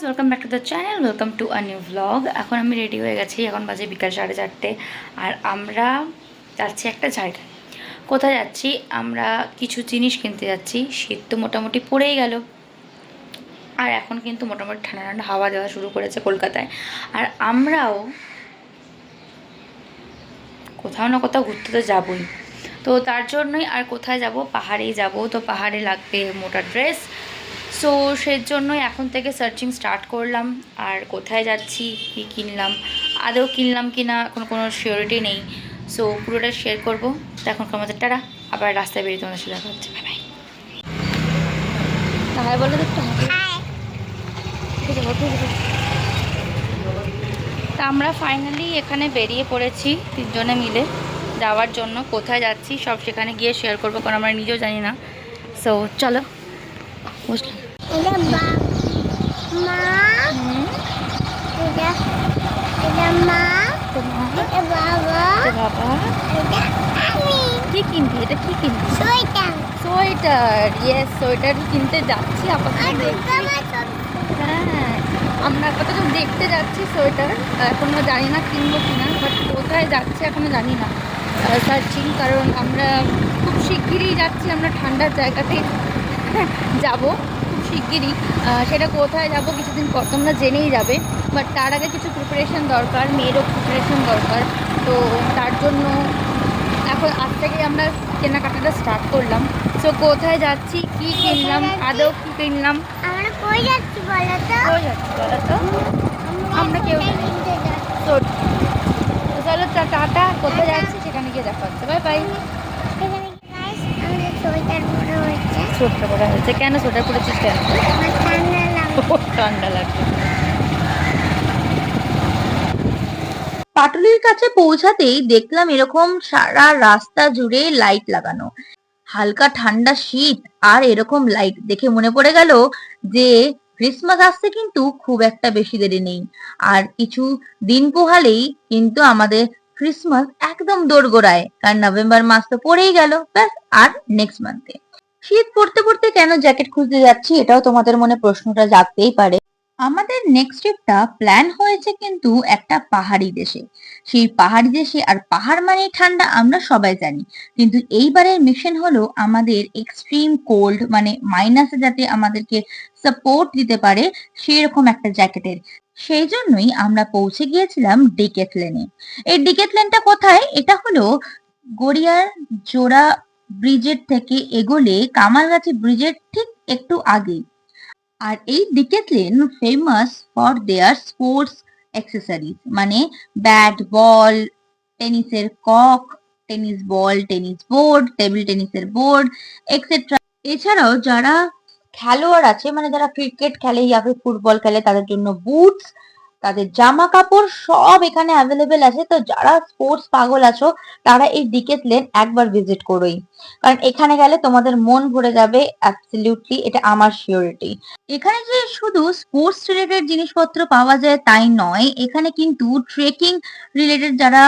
Welcome back to the channel, welcome to a new vlog. এখন আমি ready হয়ে গেছি, এখন বাজে বিকাল 4:30, আর আমরা যাচ্ছি একটা জায়গায়। কোথায় যাচ্ছি? আমরা কিছু জিনিস কিনতে যাচ্ছি। শীত তো মোটামুটি পড়েই গেল, আর এখন কিন্তু মোটামুটি ঠান্ডা ঠান্ডা হাওয়া দেওয়া শুরু করেছে কলকাতায়। আর আমরাও কোথাও না কোথাও ঘুরতে তো যাবই, তো তার জন্যই আর কোথায় যাব, পাহাড়েই যাব। তো পাহাড়ে লাগবে মোটা ড্রেস, সো সেই জন্যই এখন থেকে সার্চিং স্টার্ট করলাম। আর কোথায় যাচ্ছি, কী কিনলাম, আদৌ কিনলাম কি না এখন কোনো শিওরিটি নেই। সো পুরোটা শেয়ার করবো। তো এখন আমাদের টাটা, আবার রাস্তায় বেরিয়ে তোমাদের সাথে দেখা হচ্ছে। Bye bye. তাহলে বলো তো একটু তা আমরা ফাইনালি এখানে বেরিয়ে পড়েছি তিনজনে মিলে যাওয়ার জন্য। কোথায় যাচ্ছি সব সেখানে গিয়ে শেয়ার করবো, কারণ আমরা নিজেও জানি না। সো চলো, বুঝলাম। কি কিনবি? এটা কি কিনবি? সোয়েটার। ইয়েস, সোয়েটার কিনতে যাচ্ছি আপাতত। হ্যাঁ, আমরা আপাতত দেখতে যাচ্ছি সোয়েটার। এখনো জানি না কিনবো কিনা, বাট কোথায় যাচ্ছি এখনো জানি না। সার্চিং, কারণ আমরা খুব শিগগিরই যাচ্ছি, আমরা ঠান্ডার জায়গাতে যাব খুব শিগগিরই। সেটা কোথায় যাব কিছুদিন পর তোমরা জেনেই যাবে, বাট তার আগে কিছু প্রিপারেশন দরকার, মেয়েরও প্রিপারেশন দরকার। তো তার জন্য এখন আজ থেকে আমরা কেনাকাটাটা স্টার্ট করলাম। সো কোথায় যাচ্ছি, কি কিনলাম, আদৌ কি কিনলাম, আমরা কই যাচ্ছি বলো তো? কই যাচ্ছি বলো তো? আমরা কেউ তো চলো টাটা, কোথায় যাচ্ছি সেখানে গিয়ে দেখা হচ্ছে। Bye bye. এখানে গাইস আমাদের সোয়েটার পরা হয়েছে। সোয়েটার পরা হয়েছে কেন? সোয়েটার পরেছিস কেন? আমার ঠান্ডা লাগছে। ঠান্ডা লাগছে। পাটুলির কাছে পৌঁছাতেই দেখলাম এরকম সারা রাস্তা জুড়ে লাইট লাগানো। হালকা ঠান্ডা শীত আর এরকম লাইট দেখে মনে পড়ে গেল যে ক্রিসমাস আসতে কিন্তু খুব একটা বেশি দেরি নেই। আর কিছু দিন পোহালেই কিন্তু আমাদের ক্রিসমাস একদম দোরগোড়ায়, কারণ নভেম্বর মাস তো পড়েই গেল, ব্যাস আর নেক্সট মান্থে। শীত পড়তে পড়তে কেন জ্যাকেট খুঁজতে যাচ্ছি, এটাও তোমাদের মনে প্রশ্নটা জাগতেই পারে। আমাদের নেক্সট ট্রিপটা প্ল্যান হয়েছে কিন্তু একটা পাহাড়ি দেশে। সেই পাহাড়ি দেশে, আর পাহাড় মানে ঠান্ডা আমরা সবাই জানি, কিন্তু এইবারের মিশন হলো আমাদের এক্সট্রিম কোল্ড মানে মাইনাসে যাতে আমাদেরকে সাপোর্ট দিতে পারে সেরকম একটা জ্যাকেটের। সেই জন্যই আমরা পৌঁছে গিয়েছিলাম ডিকেথলেনে। এই ডিকেথলেনটা কোথায়? এটা হলো গড়িয়ার জোড়া ব্রিজের থেকে এগোলে কামালগাছি ব্রিজের ঠিক একটু আগে। আর এই Decathlon famous for their sports accessories, মানে ব্যাট, বল, টেনিসের cock, tennis ball, tennis board, table টেনিসের বোর্ড, এক্সেট্রা। এছাড়াও যারা খেলোয়াড় আছে, মানে যারা ক্রিকেট খেলে ইয়া ফির ফুটবল খেলে, তাদের জন্য বুটস, তাদের জামা কাপড় সব এখানে অ্যাভেলেবেল আছে। তো যারা স্পোর্টস পাগল আছো তারা এই ডিকেথলেন একবার ভিজিট করোই, কারণ এখানে গেলে তোমাদের মন ভরে যাবে। অ্যাবসলিউটলি, এটা আমার শিওরিটি। এখানে যে শুধু স্পোর্টস রিলেটেড জিনিসপত্র পাওয়া যায় তাই নয়, এখানে কিন্তু ট্রেকিং রিলেটেড, যারা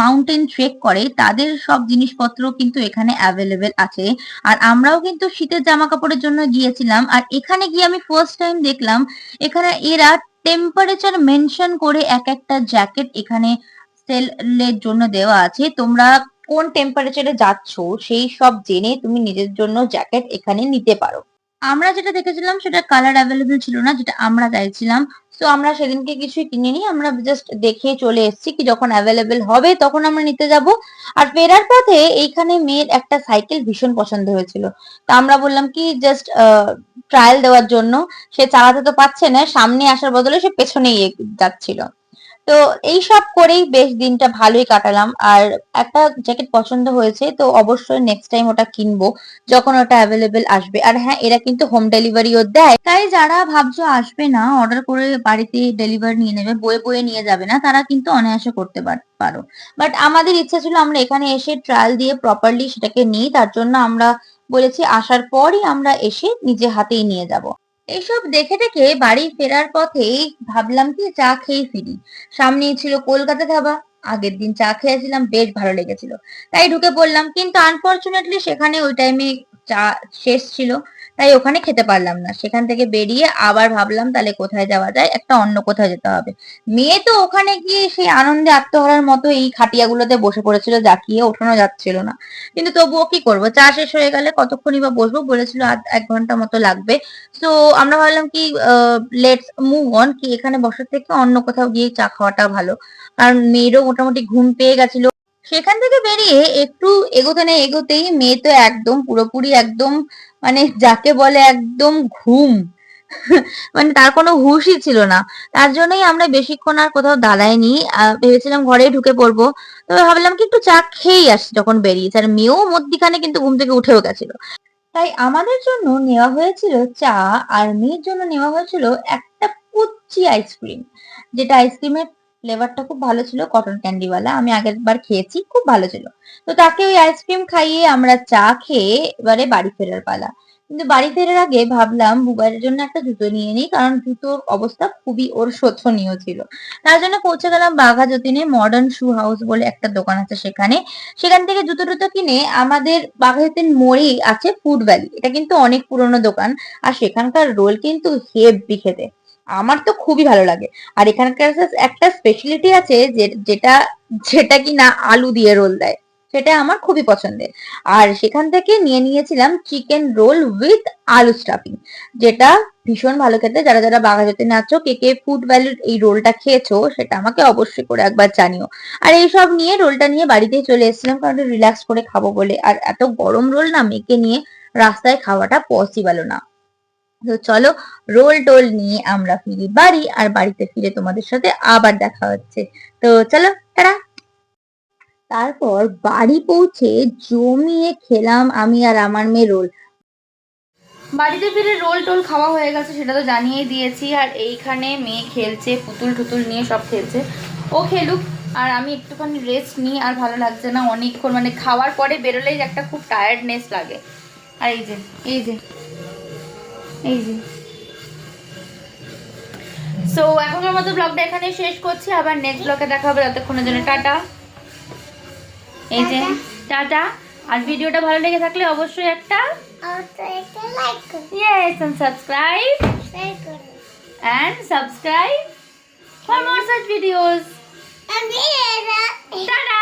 মাউন্টেন ট্রেক করে তাদের সব জিনিসপত্র কিন্তু এখানে অ্যাভেলেবেল আছে। আর আমরাও কিন্তু শীতের জামা কাপড়ের জন্য গিয়েছিলাম। আর এখানে গিয়ে আমি ফার্স্ট টাইম দেখলাম এখানে এরা টেম্পারেচার মেনশন করে এক একটা জ্যাকেট এখানে সেলের জন্য দেওয়া আছে। তোমরা কোন টেম্পারেচারে যাচ্ছ সেই সব জেনে তুমি নিজের জন্য জ্যাকেট এখানে নিতে পারো। আমরা যেটা দেখেছিলাম সেটা কালার অ্যাভেলেবল ছিল না যেটা আমরা চাইছিলাম। তো আমরা সেদিনকে কিছুই কিনিনি, আমরা জাস্ট দেখে চলে এসেছি, কি যখন অ্যাভেলেবল হবে তখন আমরা নিতে যাব। আর ফেরার পথে এইখানে মেয়ের একটা সাইকেল ভীষণ পছন্দ হয়েছিল, তো আমরা বললাম কি জাস্ট ট্রায়াল দেওয়ার জন্য। সে চালাতে তো পারছে না, সামনে আসার বদলে সে পেছনেই যাচ্ছিল। তো এই সব করেই বেশ দিনটা ভালোই কাটালাম। আর একটা জ্যাকেট পছন্দ হয়েছে, তো অবশ্যই নেক্সট টাইম ওটা কিনবো যখন ওটা অ্যাভেলেবেল আসবে। আর হ্যাঁ, এরা কিন্তু হোম ডেলিভারিও দেয়, তাই যারা ভাবছো আসবে না, অর্ডার করে বাড়িতে ডেলিভারি নিয়ে নেবে, বয়ে বয়ে নিয়ে যাবে না, তারা কিন্তু অনায়াসে করতে পারো। বাট আমাদের ইচ্ছা ছিল আমরা এখানে এসে ট্রায়াল দিয়ে প্রপারলি সেটাকে নিই, তার জন্য আমরা বলেছি আসার পরই আমরা এসে নিজে হাতেই নিয়ে যাব। এইসব দেখে দেখে বাড়ি ফেরার পথে ভাবলাম কি চা খেয়ে ফিরি। সামনেই ছিল কলকাতা ধাবা, আগের দিন চা খেয়েছিলাম, বেশ ভালো লেগেছিল, তাই ঢুকে পড়লাম। কিন্তু আনফরচুনেটলি সেখানে ওই টাইমে চা শেষ ছিল, তাই ওখানে খেতে পারলাম না। সেখান থেকে বেরিয়ে আবার ভাবলাম তাহলে কোথায় যাওয়া যায়, একটা অন্য কোথাও যেতে হবে। মেয়ে তো ওখানে গিয়ে সেই আনন্দে আত্মহারার মতো এই খাটিয়াগুলোতে বসে পড়েছিল, জাকিয়ে ওঠানো যাচ্ছিল না। কিন্তু তবুও কি করবো, চা শেষ হয়ে গেলে কতক্ষণই বা বসবো, বলেছিল আধ 1 ঘন্টা মতো লাগবে। তো আমরা ভাবলাম কি লেটস মুভ অন, কি এখানে বসার থেকে অন্য কোথাও গিয়ে চা খাওয়াটা ভালো, কারণ মেয়েরও মোটামুটি ঘুম পেয়ে গেছিল। সেখান থেকে বেরিয়ে একটু এগোতে না এগোতেই মেয়ে তো একদম পুরোপুরি একদম মানে যাকে বলে একদম ঘুম, মানে তার কোনো হুঁশই ছিল না। তার জন্যই আমরা বেশিক্ষণ আর কোথাও দাঁড়াইনি, ভেবেছিলাম ঘরেই ঢুকে পড়বো। তবে ভাবলাম কি একটু চা খেয়েই আসি যখন বেরিয়েছি, আর মেয়েও মধ্যিখানে কিন্তু ঘুম থেকে উঠেও গেছিল। তাই আমাদের জন্য নেওয়া হয়েছিল চা, আর মেয়ের জন্য নেওয়া হয়েছিল একটা পুচ্চি আইসক্রিম, যেটা আইসক্রিমের ফ্লেভারটা খুব ভালো ছিল, কটন ক্যান্ডিওয়ালা। আমি আগের বার খেয়েছি, খুব ভালো ছিল। তো তাকে ওই আইসক্রিম খাইয়ে আমরা চা খেয়ে এবারে বাড়ি ফেরার পালা। কিন্তু বাড়ি ফেরার আগে ভাবলাম বুবাইয়ের জন্য একটা জুতো নিয়ে নিই, কারণ জুতোর অবস্থা খুবই ওর শোচনীয় ছিল। তার জন্য পৌঁছে গেলাম বাঘা যতীনে, মডার্ন শু হাউস বলে একটা দোকান আছে সেখানে। সেখান থেকে জুতো টুতো কিনে আমাদের বাঘাযতীন মোড়েই আছে ফুড ভ্যালি, এটা কিন্তু অনেক পুরনো দোকান। আর সেখানকার রোল কিন্তু হেভি খেতে, আমার তো খুবই ভালো লাগে। আর এখানকার একটা স্পেশালিটি আছে যেটা যেটা কি না আলু দিয়ে রোল দেয়, সেটা আমার খুবই পছন্দের। আর সেখান থেকে নিয়ে নিয়েছিলাম চিকেন রোল উইথ আলু স্টাফিং, যেটা ভীষণ ভালো খেতে। যারা যারা বাঘাযতীনে আছো, কে কে ফুড ভ্যালির এই রোলটা খেয়েছো সেটা আমাকে অবশ্যই করে একবার জানিও। আর এইসব নিয়ে রোলটা নিয়ে বাড়িতেই চলে এসেছিলাম, কারণ রিল্যাক্স করে খাবো বলে। আর এত গরম রোল না মেয়েকে নিয়ে রাস্তায় খাওয়াটা পসিবল না। তো চলো, রোল টোল নিয়ে আমরা ফিরি বাড়ি, আর বাড়িতে ফিরে তোমাদের সাথে আবার দেখা হচ্ছে। তো চলো, টাটা। তারপর বাড়ি পৌঁছে জমিয়ে খেলাম আমি আর আমার মেয়ে রোল। বাড়িতে ফিরে রোল টোল খাওয়া হয়ে গেছে, সেটা তো জানিয়েই দিয়েছি। আর এইখানে মেয়ে খেলছে, পুতুল টুতুল নিয়ে সব খেলছে, ও খেলুক। আর আমি একটুখানি রেস্ট নিই, আর ভালো লাগছে না অনেকক্ষণ, মানে খাওয়ার পরে বেরোলেই একটা খুব টায়ার্ডনেস লাগে। আর এই যে এই যে এই যে সো এখনকার মতো ব্লগটা এখানে শেষ করছি, আবার নেক্সট ব্লগে দেখা হবে। ততক্ষণের জন্য টাটা। এই যে টাটা। আর ভিডিওটা ভালো লেগে থাকলে অবশ্যই একটা লাইক করুন, yes and subscribe শেয়ার করুন, and subscribe for more such videos. আমি Ta-da!